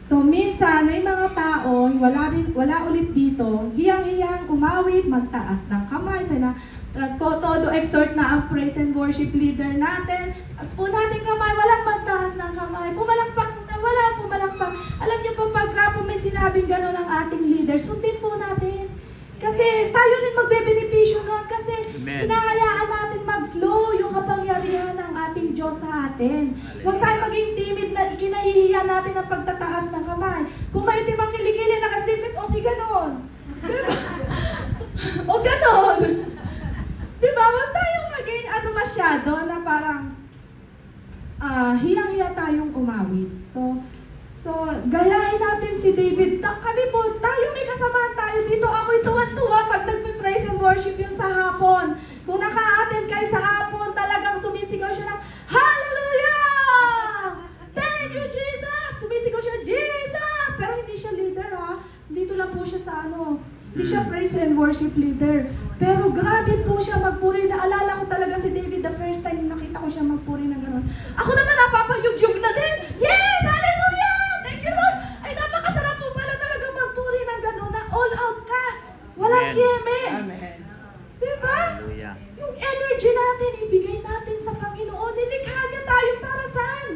So minsan, may mga tao, wala ulit dito, hiyang-hiyang umawit, magtaas ng kamay, todo exhort na ang praise and worship leader natin. As po natin kamay, walang magtaas ng kamay. Pumalakpak na, wala pumalakpak. Alam niyo po, pagka po may sinabing gano'n ang ating leader, sundin po natin. Kasi tayo rin magbebenepisyo nun. Kasi hinahayaan natin mag-flow yung kapangyarihan ng ating Diyos sa atin. Huwag tayo maging timid na ikinahihiya natin ang pagtataas ng kamay. Kung maitim ang kilikili, nakaslipis, o di gano'n. Diba? O gano'n. Diba? Huwag tayong maging masyado na parang hiyang-hiya tayong umawit. So, gayahin natin si David. Kami po, may kasamahan tayo dito. Ako'y tuwa-tuwa pag nagpe-praise and worship yun sa hapon. Kung naka-attend kayo sa hapon, talagang sumisigaw siya ng, Hallelujah! Thank you, Jesus! Sumisigaw siya, Jesus! Pero hindi siya leader, ha? Dito lang po siya sa hindi siya praise and worship leader. Pero grabe po siya magpuri. Naalala ko talaga si David the first time nakita ko siya magpuri ng gano'n. Ako naman napapayug-yug na din. Yes! Hallelujah! Thank you, Lord! Ay, napakasarap po pala talaga magpuri ng gano'n na all out ka. Walang keme. Amen. Diba? Hallelujah. Yung energy natin, ibigay natin sa Panginoon. Nilikha niya tayo para saan?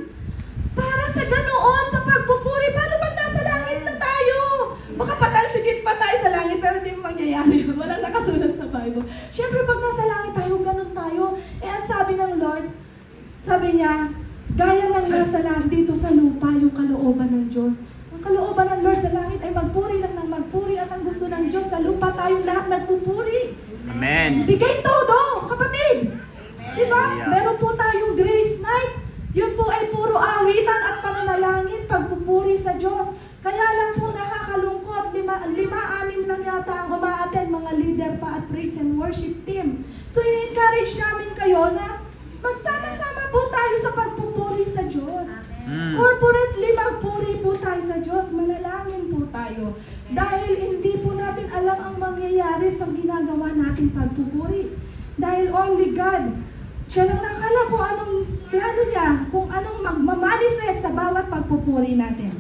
Para sa ganoon, sa pagpupuri. Paano pag nasa langit na tayo? Baka patalsigit pa tayo sa langit, pero hindi mangyayari yun. Walang nakasulat sa Bible. Siyempre, pag nasa langit tayo, ganun tayo. Ang sabi ng Lord, sabi niya, gaya ng nasa langit dito sa lupa, yung kalooban ng Diyos. Ang kalooban ng Lord sa langit ay magpuri lang ng magpuri, at ang gusto ng Diyos sa lupa, tayong lahat nagpupuri. Amen. Bigay todo, kapatid! Diba? Meron po tayong grace night. Yun po ay puro awitan at pananalangin, pagpupuri sa Diyos. Kaya lang po nakakalungkot, 5-6 lang yata ang umaattend, mga leader pa at praise and worship team. So i-encourage namin kayo na magsama-sama po tayo sa pagpupuri sa Diyos. Corporately, magpuri po tayo sa Diyos, manalangin po tayo. Dahil hindi po natin alam ang mangyayari sa ginagawa nating pagpupuri. Dahil only God, siya lang nakala kung anong plano niya, kung anong magmamanifest sa bawat pagpupuri natin.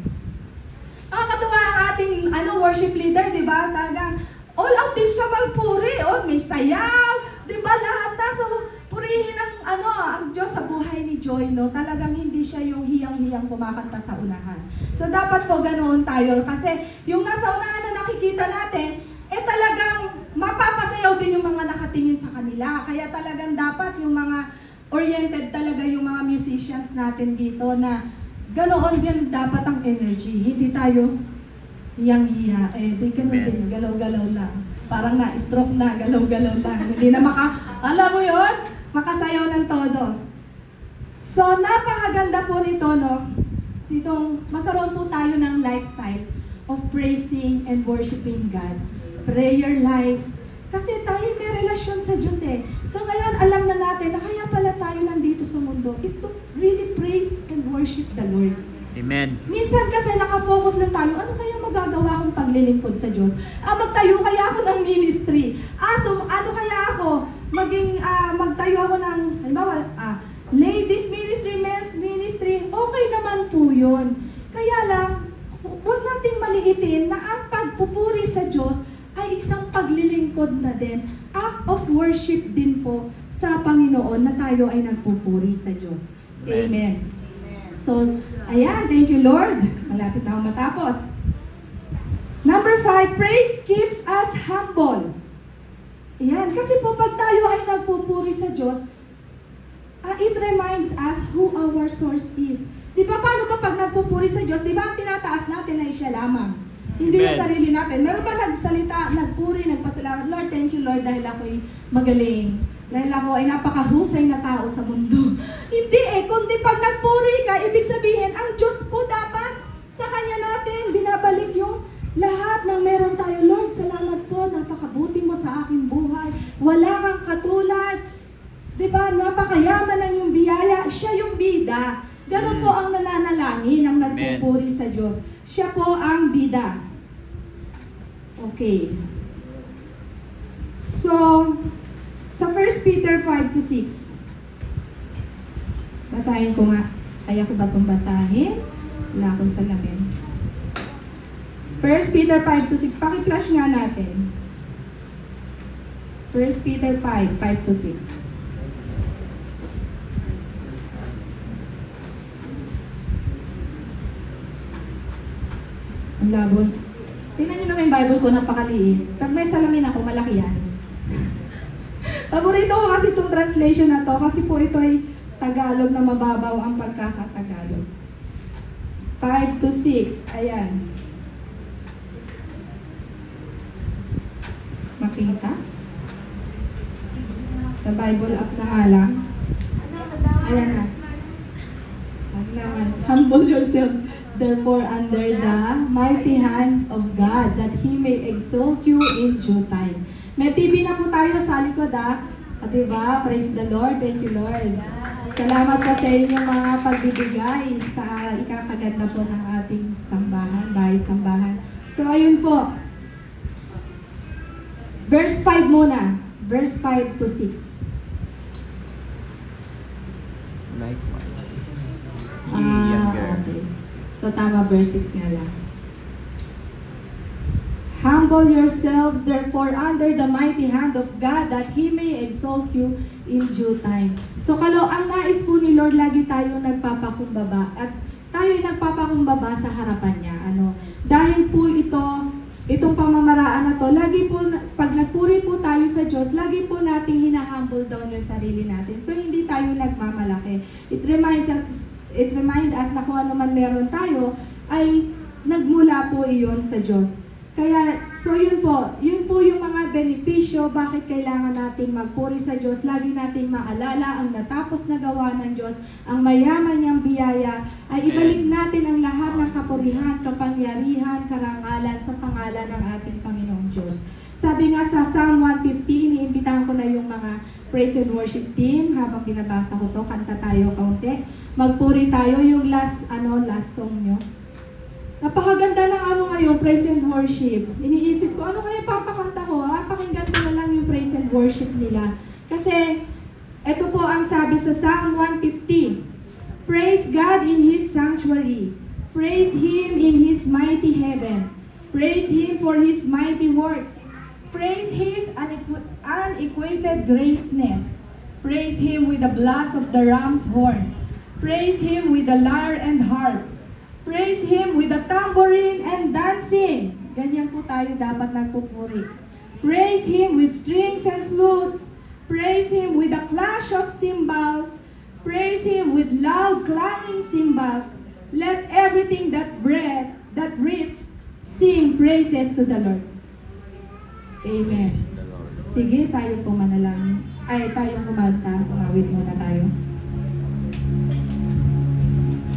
Nakakatuwa ang ating worship leader, di ba? Talagang all out din siya magpuri. May sayaw, di ba? Lahat na sa purihin ang Diyos sa buhay ni Joy, no? Talagang hindi siya yung hiyang-hiyang kumakanta sa unahan. So dapat po ganoon tayo. Kasi yung nasa unahan na nakikita natin, talagang mapapasayaw din yung mga nakatingin sa kanila. Kaya talagang dapat yung mga oriented talaga yung mga musicians natin dito na ganoon din dapat ang energy. Hindi tayo hiyang-hiya. Di ganun Amen. din, galaw-galaw lang. Parang na-stroke na, galaw-galaw lang. Hindi na alam mo yun? Makasayaw ng todo. So, napakaganda po nito, no? Ditong magkaroon po tayo ng lifestyle of praising and worshiping God. Prayer life. Kasi tayo may relasyon sa Diyos eh. So ngayon, alam na natin na kaya pala tayo nandito sa mundo is to really praise and worship the Lord. Amen. Minsan kasi nakafocus lang tayo, ano kaya magagawa kong paglilingkod sa Diyos? Magtayo kaya ako ng ministry? So ano kaya ako? Magtayo ako ng, halimbawa, ladies ministry, men's ministry, okay naman po yun. Kaya lang, huwag nating maliitin na ang pagpupuri sa Diyos ay isang paglilingkod na din. Act of worship din po sa Panginoon na tayo ay nagpupuri sa Diyos. Amen. So, ayan, thank you Lord. Malapit na akong matapos. Number 5, praise keeps us humble. Ayan, kasi po pag tayo ay nagpupuri sa Diyos, it reminds us who our source is. Di ba paano ba pag nagpupuri sa Diyos, di ba ang tinataas natin ay siya lamang? Hindi yung Amen. sarili natin. Meron ba nagsalita, nagpuri, nagpasalamat, Lord, thank you Lord dahil ako'y magaling. Dahil ako ay napakahusay na tao sa mundo. Hindi kundi pag nagpuri ka, ibig sabihin, ang Diyos po dapat sa Kanya natin binabalik yung lahat ng meron tayo. Lord, salamat po, napakabuti mo sa aking buhay. Wala kang katulad. Diba, napakayaman ng yung biyaya. Siya yung bida. Ganon po ang nananalangin, ang nagpupuri sa Diyos. Siya po ang bida. Okay. So, sa 1 Peter 5-6, basahin ko nga. Kaya ko ba itong basahin? Wala akong salamin. 1 Peter 5-6, paki-flash nga natin. 1 Peter 5:5-6. Ang labo. Tingnan nyo naman yung Bible ko, napakaliit. Pag may salamin ako, malaki yan. Paborito ko kasi itong translation na to kasi po ito ay Tagalog na mababaw ang pagkakatagalog. 5-6, ayan. Makita? Sa Bible app na nga lang. Ayan na. Humble yourselves therefore under the mighty hand of God, that He may exalt you in due time. May TV na po tayo sa likod diba? Praise the Lord. Thank you Lord. Salamat po sa inyong mga pagbibigay sa ikakaganda po ng ating sambahan, bahay sambahan. So ayun po. Verse 5 muna. Verse 5-6. Likewise. Ye younger. Okay. So tama, verse 6 nga lang. Humble yourselves therefore under the mighty hand of God, that He may exalt you in due time. So ang nais po ni Lord, lagi tayo nagpapakumbaba at tayo'y nagpapakumbaba sa harapan niya. Dahil po itong pamamaraan na to, lagi po, pag nagpuri po tayo sa Diyos, lagi po nating hinahumble down yung sarili natin. So hindi tayo nagmamalaki. It reminds us na kung ano man meron tayo, ay nagmula po iyon sa Diyos. Kaya, so yun po yung mga benepisyo, bakit kailangan nating magpuri sa Diyos. Lagi nating maalala ang natapos na gawa ng Diyos, ang mayaman niyang biyaya, ay ibalik natin ang lahat ng kapurihan, kapangyarihan, karangalan sa pangalan ng ating Panginoong Diyos. Sabi nga sa Psalm 150, iniimbitahan ko na yung mga praise and worship team habang binabasa ko to, kanta tayo kaunti. Magpuri tayo, yung last song nyo. Napakaganda ng ngayon, praise and worship. Iniisip ko, ano kaya papakanta ko? Pakinggan ko na lang yung praise and worship nila. Kasi, ito po ang sabi sa Psalm 150. Praise God in His sanctuary. Praise Him in His mighty heaven. Praise Him for His mighty works. Praise His unequated greatness. Praise Him with the blast of the ram's horn. Praise Him with the lyre and harp. Praise Him with the tambourine and dancing. Ganyan po tayo dapat nagpupuri. Praise Him with strings and flutes. Praise Him with the clash of cymbals. Praise Him with loud clanging cymbals. Let everything that breathes sing praises to the Lord. Amen. Praise the Lord. Sige, tayo po manalangin. Ay, tayo kumanta. Umawit muna tayo.